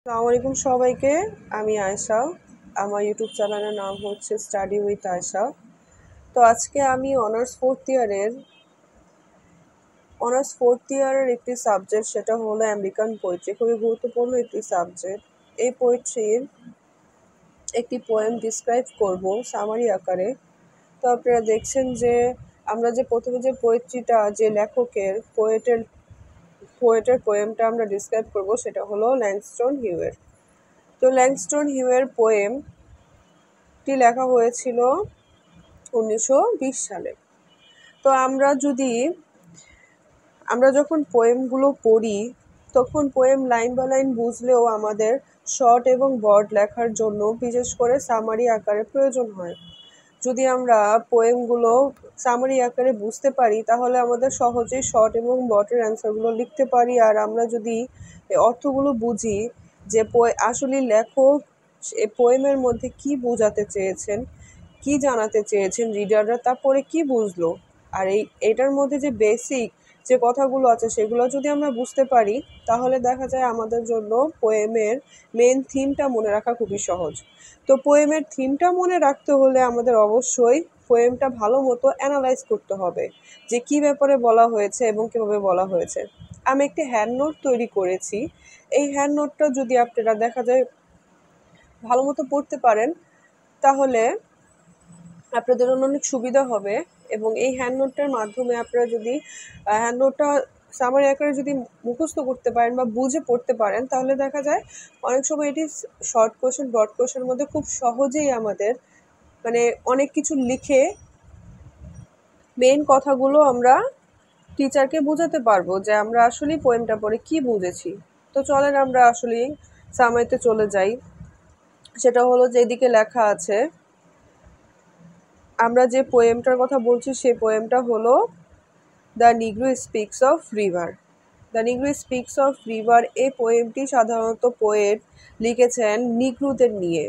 আসসালামু আলাইকুম সবাইকে। আমি আয়েশা। আমার ইউটিউব চ্যানেলের নাম হচ্ছে স্টাডি উইথ আয়েশা। তো আজকে আমি অনার্স ফোর্থ ইয়ারের একটি সাবজেক্ট, সেটা হলো আমেরিকান পোয়েট্রি। খুবই গুরুত্বপূর্ণ একটি সাবজেক্ট। এই পোয়েট্রির একটি পোয়েম ডিসক্রাইব করব সামারি আকারে। তো আপনারা দেখছেন যে আমরা যে প্রথমে যে পোয়েট্রিটা, যে পোয়েটের পোয়েমটা আমরা ডিসক্রাইব করব, সেটা হলো ল্যাংস্টন হিউয়ের। তো ল্যাংস্টন হিউয়ের পোয়েমটি লেখা হয়েছিল 1920 সালে। তো আমরা যখন পোয়েমগুলো পড়ি, তখন পোয়েম লাইন বা লাইন বুঝলেও আমাদের শর্ট এবং বর্ড লেখার জন্য বিশেষ করে সামারি আকারে প্রয়োজন হয়। যদি আমরা পোয়েমগুলো সামারি আকারে বুঝতে পারি, তাহলে আমাদের সহজেই শর্ট এবং বর্ডের অ্যান্সারগুলো লিখতে পারি। আর আমরা যদি অর্থগুলো বুঝি যে আসলে লেখক পোয়েমের মধ্যে কি বোঝাতে চেয়েছেন, কি জানাতে চেয়েছেন রিডাররা, তারপরে কি বুঝলো, আর এটার মধ্যে যে বেসিক যে কথাগুলো আছে সেগুলো যদি আমরা বুঝতে পারি, তাহলে দেখা যায় আমাদের জন্য পোয়েমের মেন থিমটা মনে রাখা খুবই সহজ। তো পোয়েমের থিমটা মনে রাখতে হলে আমাদের অবশ্যই পোয়েমটা ভালো মতো অ্যানালাইজ করতে হবে যে কি ব্যাপারে বলা হয়েছে এবং কীভাবে বলা হয়েছে। আমি একটি হ্যান্ড নোট তৈরি করেছি। এই হ্যান্ড নোটটা যদি আপনারা দেখা যায় ভালো মতো পড়তে পারেন, তাহলে আপনাদের জন্য অনেক সুবিধা হবে। এবং এই হ্যান্ড নোটটার মাধ্যমে আপনারা যদি হ্যান্ড নোটটা সামারি আকারে যদি মুখস্থ করতে পারেন বা বুঝে পড়তে পারেন, তাহলে দেখা যায় অনেক সময় এটি শর্ট কোয়েশ্চেন, ব্রড কোয়েশ্চেনের মধ্যে খুব সহজেই আমাদের অনেক কিছু লিখে মেইন কথাগুলো আমরা টিচারকে বোঝাতে পারবো যে আমরা আসলে পোয়েমটা পড়ে কি বুঝেছি। তো চলেন আমরা আসলে সামারিতে চলে যাই। সেটা হলো যেদিকে লেখা আছে, আমরা যে পোয়েমটার কথা বলছি সেই পোয়েমটা হলো the নিগ্রো speaks of river. The নিগ্রো speaks of river এই পোয়েমটি সাধারণত পোয়েট লিখেছেন নিগ্রোদের নিয়ে,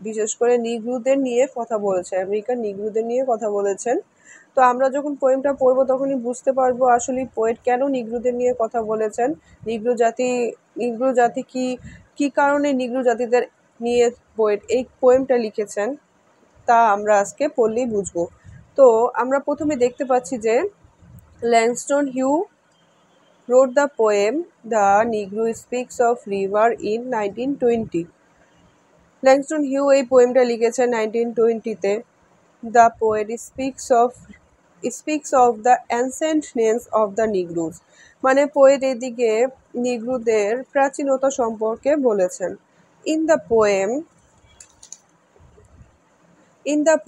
বিশেষ করে নিগ্রোদের নিয়ে কথা বলেছেন, আমেরিকান নিগ্রোদের নিয়ে কথা বলেছেন। তো আমরা যখন পোয়েমটা পড়বো তখনই বুঝতে পারবো আসলে পোয়েট কেন নিগ্রোদের নিয়ে কথা বলেছেন, নিগ্রো জাতি কি কারণে নিগ্রো জাতিদের নিয়ে পোয়েট এই পোয়েমটা লিখেছেন, তা আমরা আজকে পড়লেই বুঝবো। তো আমরা প্রথমে দেখতে পাচ্ছি যে Langston Hughes wrote the poem The Negro Speaks of River in 1920. Langston Hughes এই পোয়েমটা লিখেছেন 1920-তে। The poet speaks of the ancient names of the Negroes, মানে পোয়েট এদিকে নিগ্রোদের প্রাচীনতা সম্পর্কে বলেছেন। In the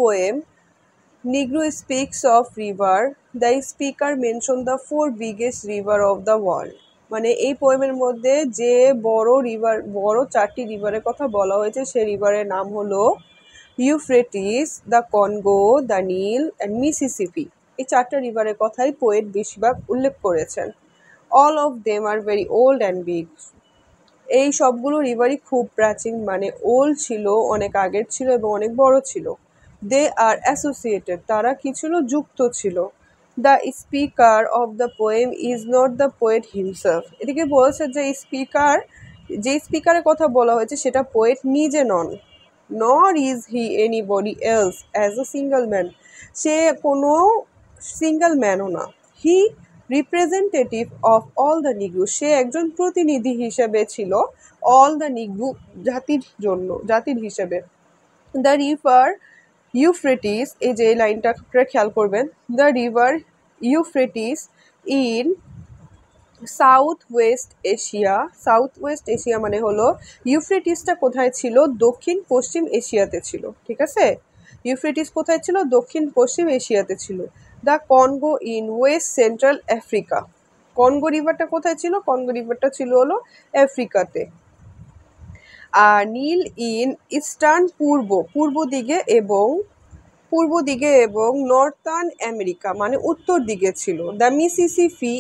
poem Negro speaks of river. The speaker mentioned the 4 biggest river of the world. মানে এই পোয়েমের মধ্যে যে বড় 4টি রিভারের কথা বলা হয়েছে, সেই রিভারের নাম হলো Euphrates, the Congo, the Nile and Mississippi. এই 4টা রিভারের কথাই পোয়েট বেশিরভাগ উল্লেখ করেছেন। All of them are very old and big. এই সবগুলো রিভারই খুব প্রাচীন, মানে ওল্ড ছিল, অনেক আগের ছিল এবং অনেক বড় ছিল। দে আর অ্যাসোসিয়েটেড, তারা কি ছিল, যুক্ত ছিল। The speaker of the poem is not the poet himself. এদিকে বলেছে যে স্পিকারের কথা বলা হয়েছে সেটা পোয়েট নিজে নন। Nor is he anybody else as a single man, সে কোনো সিঙ্গল ম্যানও না। He representative of all the Negro, সে একজন প্রতিনিধি হিসেবে ছিল অল দ্য নিগ্রো জাতির হিসেবে। দ্য রিভার ইউফ্রেটিস, এই যে লাইনটা আপনারা খেয়াল করবেন, the river Euphrates in south West Asia মানে হলো ইউফ্রেটিসটা কোথায় ছিল, দক্ষিণ পশ্চিম এশিয়াতে ছিল। ঠিক আছে, ইউফ্রেটিস কোথায় ছিল, দক্ষিণ পশ্চিম এশিয়াতে ছিল। The Congo in west central Africa, Congo রিভারটা কোথায় ছিল, কনগো রিভারটা ছিল হলো আফ্রিকাতে। আর নীল ইন ইস্টার্ন পূর্ব দিকে এবং নর্থার্ন আমেরিকা মানে উত্তর দিকে ছিল। The Mississippi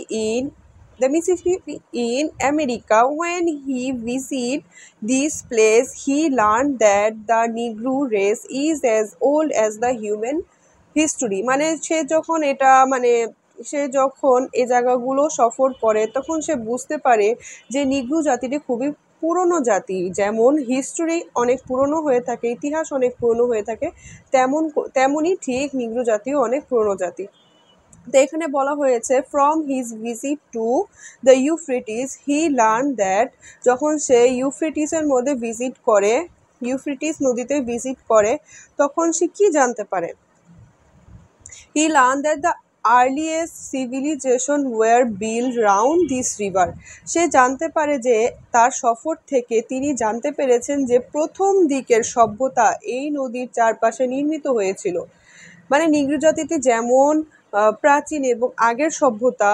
in America. When he visited this place, he learned that the Negro race is as old as the human history. মানে সে যখন এই জায়গাগুলো সফর করে, তখন সে বুঝতে পারে যে নিগ্রো জাতিটি খুবই পুরনো জাতি, যেমন হিস্টোরি অনেক পুরনো হয়ে থাকে, ইতিহাস অনেক পুরনো হয়ে থাকে, তেমনই ঠিক নিগ্রো জাতিও অনেক পুরনো জাতি। তো এখানে বলা হয়েছে from his visit to the Euphrates he learn that, যখন সে ইউফ্রেটিসের মধ্যে ভিজিট করে, ইউফ্রেটিস নদীতে ভিজিট করে, তখন সে কি জানতে পারে? He learn that the earliest civilisation were build round this river. সে জানতে পারে যে, তার সফর থেকে তিনি জানতে পেরেছেন যে প্রথম দিকের সভ্যতা এই নদীর চারপাশে নির্মিত হয়েছিল। মানে নিগ্রো জাতিতে যেমন প্রাচীন এবং আগের সভ্যতা,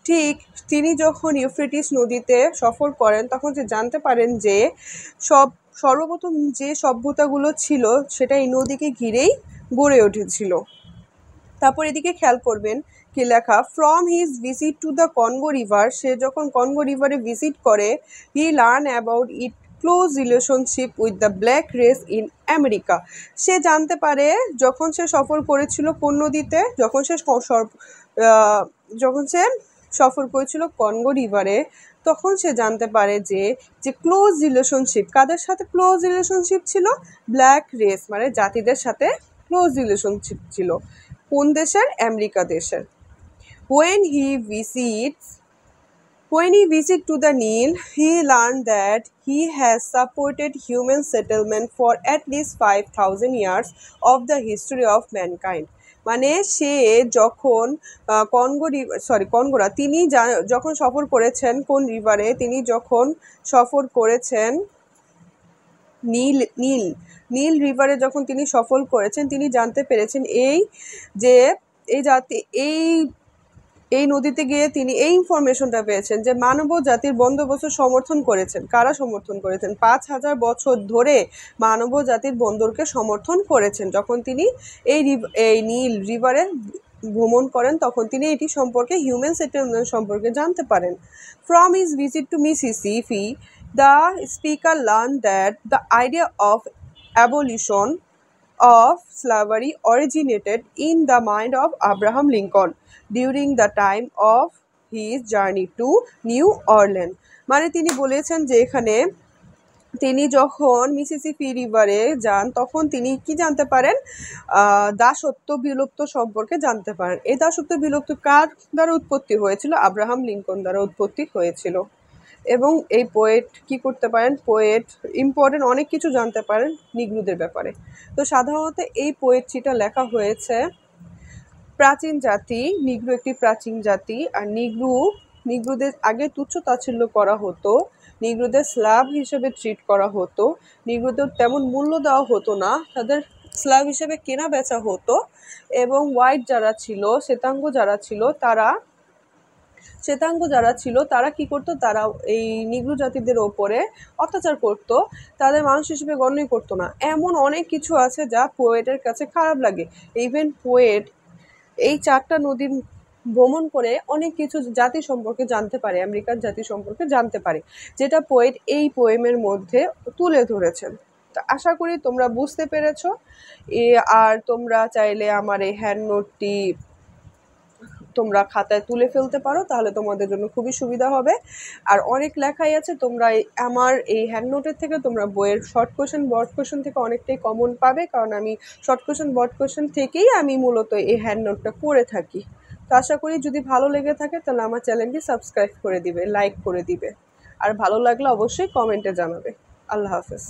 ঠিক তিনি যখন ইউফ্রেটিস নদীতে সফর করেন তখন সে জানতে পারেন যে সর্বপ্রথম যে সভ্যতাগুলো ছিল সেটা এই নদীকে ঘিরেই গড়ে উঠেছিল। তারপর এদিকে খেয়াল করবেন কি লেখা, from his visit to the Congo river, সে যখন কনগো রিভারে ভিজিট করে, he learn about it close relationship with the black race in America. সে জানতে পারে যখন সে সফর করেছিল কোন নদীতে, যখন সে সফর করেছিল কনগো রিভারে, তখন সে জানতে পারে যে ক্লোজ রিলেশনশিপ, কাদের সাথে ক্লোজ রিলেশনশিপ ছিল? ব্ল্যাক রেস মানে জাতিদের সাথে ক্লোজ রিলেশনশিপ ছিল। কোন দেশের? আমেরিকা দেশের। When he visits to the Nile, he learned that he has supported human settlement for at least 5,000 years of the history of mankind. মানে সে যখন তিনি যখন সফর করেছেন কোন রিভারে, তিনি যখন সফর করেছেন নীল রিভারে, যখন তিনি সফর করেছেন তিনি জানতে পেরেছেন এই নদীতে গিয়ে তিনি এই ইনফরমেশনটা পেয়েছেন যে মানব জাতির বন্দোবস্ত সমর্থন করেছেন। কারা সমর্থন করেছেন? 5,000 বছর ধরে মানব জাতির বন্দরকে সমর্থন করেছেন। যখন তিনি এই নীল রিভারে ভ্রমণ করেন তখন তিনি এটি সম্পর্কে, হিউম্যান সেটেলমেন্ট সম্পর্কে জানতে পারেন। From his visit two Mississippi, the speaker learned that the idea of abolition of slavery originated in the mind of Abraham Lincoln during the time of his journey to New Orleans. মানে তিনি বলেছেন যে এখানে তিনি যখন Mississippi রিভারে যান তখন তিনি কি জানতে পারেন? দাসত্ব বিলুপ্ত সম্পর্কে জানতে পারেন। এই দাসত্ব বিলুপ্ত কার দ্বারা উৎপত্তি হয়েছিল? আব্রাহাম লিঙ্কন দ্বারা উৎপত্তি হয়েছিল। এবং এই পোয়েট কি করতে পারেন? পোয়েট ইম্পর্টেন্ট অনেক কিছু জানতে পারেন নিগ্রোদের ব্যাপারে। তো সাধারণত এই পোয়েট্রিটা লেখা হয়েছে প্রাচীন জাতি, নিগ্রো একটি প্রাচীন জাতি। আর নিগ্রোদের আগে তুচ্ছ তাচ্ছিল্য করা হতো, নিগ্রোদের স্লাভ হিসেবে ট্রিট করা হতো, নিগ্রোদের তেমন মূল্য দেওয়া হতো না, তাদের স্লাভ হিসেবে কেনা বেচা হতো। এবং হোয়াইট যারা ছিল, শ্বেতাঙ্গ যারা ছিল তারা কি করতো? তারা এই নিগ্রো জাতিদের ওপরে অত্যাচার করতো, তাদের মানুষ হিসেবে গণ্যই করতো না। এমন অনেক কিছু আছে যা পোয়েটের কাছে খারাপ লাগে। ইভেন পোয়েট এই 4টা নদী ভ্রমণ করে অনেক কিছু জাতি সম্পর্কে জানতে পারে, আমেরিকান জাতি সম্পর্কে জানতে পারে, যেটা পোয়েট এই পোয়েমের মধ্যে তুলে ধরেছেন। তো আশা করি তোমরা বুঝতে পেরেছো। আর তোমরা চাইলে আমার এই হ্যান্ড নোটটি তোমরা খাতায় তুলে ফেলতে পারো, তাহলে তোমাদের জন্য খুবই সুবিধা হবে। আর অনেক লেখাই আছে, তোমরা আমার এই হ্যান্ড নোটের থেকে তোমরা বইয়ের শর্ট কোয়েশ্চেন বর্ড কোয়েশ্চেন থেকে অনেকটাই কমন পাবে, কারণ আমি শর্ট কোয়েশ্চেন বর্ড কোয়েশ্চেন থেকেই আমি মূলত এই হ্যান্ড নোটটা করে থাকি। তো আশা করি যদি ভালো লেগে থাকে তাহলে আমার চ্যানেলটি সাবস্ক্রাইব করে দিবে, লাইক করে দিবে, আর ভালো লাগলে অবশ্যই কমেন্টে জানাবে। আল্লাহ হাফেজ।